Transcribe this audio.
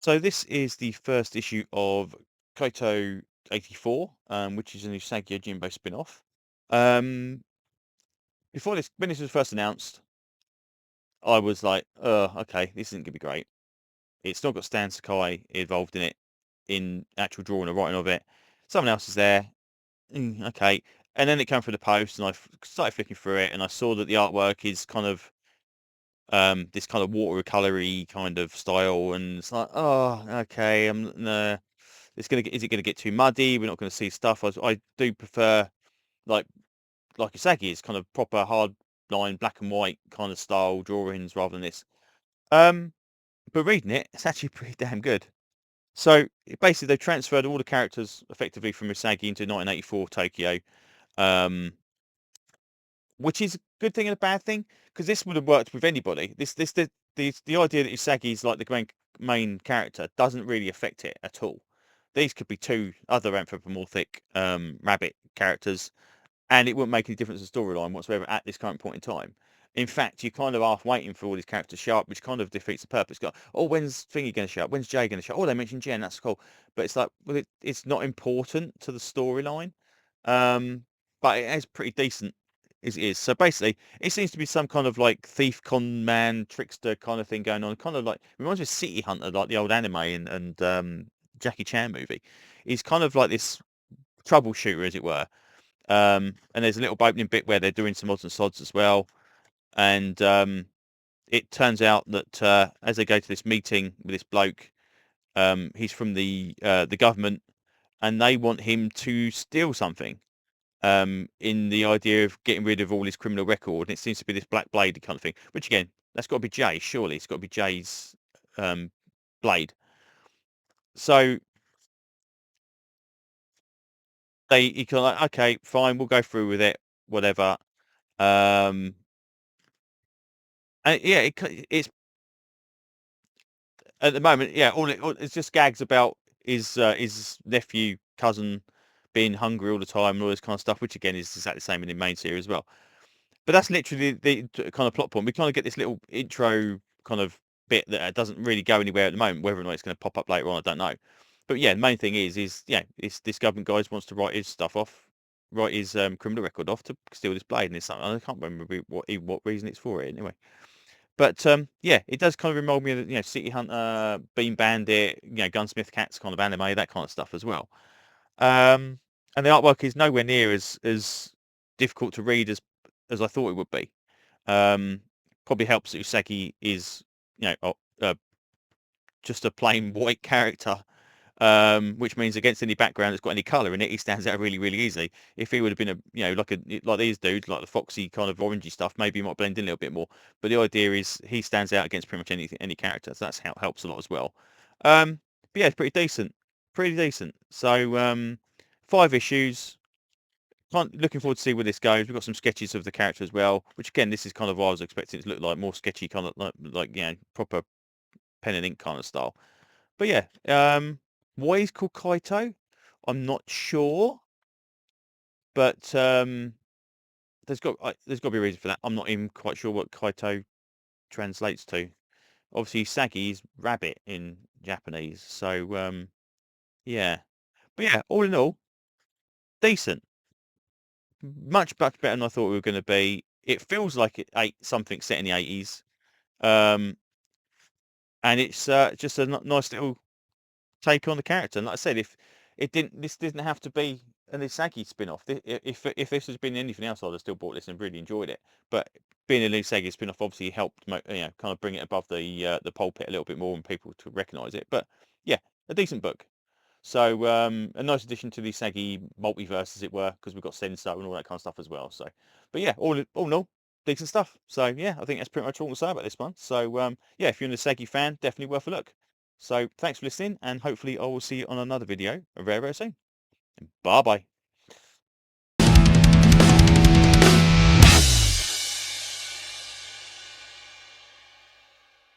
So this is the first issue of Kaito 84, which is an Usagi Yojimbo spin-off. Before this, when this was first announced, I was like, okay, this isn't going to be great. It's not got Stan Sakai involved in it, in actual drawing or writing of it. Someone else is there. Okay. And then it came through the post, and I started flicking through it, and I saw that the artwork is kind of this kind of watercolory kind of style, and it's like, oh, okay, no, is it gonna get too muddy? We're not going to see stuff. I do prefer like Usagi is kind of proper hard line black and white kind of style drawings rather than this. Um, but reading it, it's actually pretty damn good. So basically, they transferred all the characters effectively from Usagi into 1984 Tokyo, um, which is a good thing and a bad thing, because this would have worked with anybody. The idea that Usagi is like the main character doesn't really affect it at all. These could be two other anthropomorphic rabbit characters, and it wouldn't make any difference to the storyline whatsoever at this current point in time. In fact, you're kind of half waiting for all these characters to show up, which kind of defeats the purpose. Go, oh, when's Thingy going to show up? When's Jay going to show up? Oh, they mentioned Jen. That's cool. But it's like, well, it's not important to the storyline. But it is pretty decent as it is. So basically, it seems to be some kind of like thief, con man, trickster kind of thing going on. Kind of like reminds me of City Hunter, like the old anime and Jackie Chan movie. He's kind of like this troubleshooter, as it were. And there's a little opening bit where they're doing some odds and sods as well. And it turns out that as they go to this meeting with this bloke, he's from the government, and they want him to steal something. In the idea of getting rid of all his criminal record, and it seems to be this Black Blade kind of thing. Which again, that's got to be Jay. Surely it's got to be Jay's blade. So he kind of like, okay, fine, we'll go through with it, whatever. Um, and yeah, it's at the moment, yeah, it's just gags about his nephew, cousin being hungry all the time and all this kind of stuff, which again is exactly the same in the main series as well. But that's literally the kind of plot point. We kind of get this little intro kind of bit that doesn't really go anywhere at the moment. Whether or not it's going to pop up later on, I don't know. But yeah, the main thing is yeah, it's this government guy wants to write his stuff off, write his criminal record off to steal this blade, and it's something I can't remember what reason it's for it anyway. But yeah, it does kind of remind me of City Hunter, Bean Bandit, Gunsmith Cats kind of anime, that kind of stuff as well. Um, and the artwork is nowhere near as difficult to read as I thought it would be. Probably helps that Usagi is just a plain white character, which means against any background that's got any colour in it, he stands out really, really easily. If he would have been like these dudes, like the foxy kind of orangey stuff, maybe he might blend in a little bit more. But the idea is he stands out against pretty much any character, so that's how it helps a lot as well. But yeah, it's pretty decent. So 5 issues. Looking forward to see where this goes. We've got some sketches of the character as well, which again, this is kind of what I was expecting it to look like, more sketchy, kind of like proper pen and ink kind of style. But yeah, why he's called Kaito, I'm not sure, but there's got to be a reason for that. I'm not even quite sure what Kaito translates to. Obviously, Sagi is rabbit in Japanese, so yeah. But yeah, all in all, decent. Much better than I thought we were going to be. It feels like it ate something set in the 80s, um, and it's just a nice little take on the character. And like I said, if this didn't have to be an Usagi spin-off. If this has been anything else, I'd have still bought this and really enjoyed it. But being an Usagi spin-off obviously helped, kind of bring it above the pulpit a little bit more and people to recognise it. But yeah, a decent book. So a nice addition to the Usagi multiverse, as it were, because we've got Senso and all that kind of stuff as well. So, but yeah, all in all, decent stuff. So yeah, I think that's pretty much all to say about this one. So yeah, if you're an Usagi fan, definitely worth a look. So thanks for listening, and hopefully I will see you on another video very, very soon. Bye bye.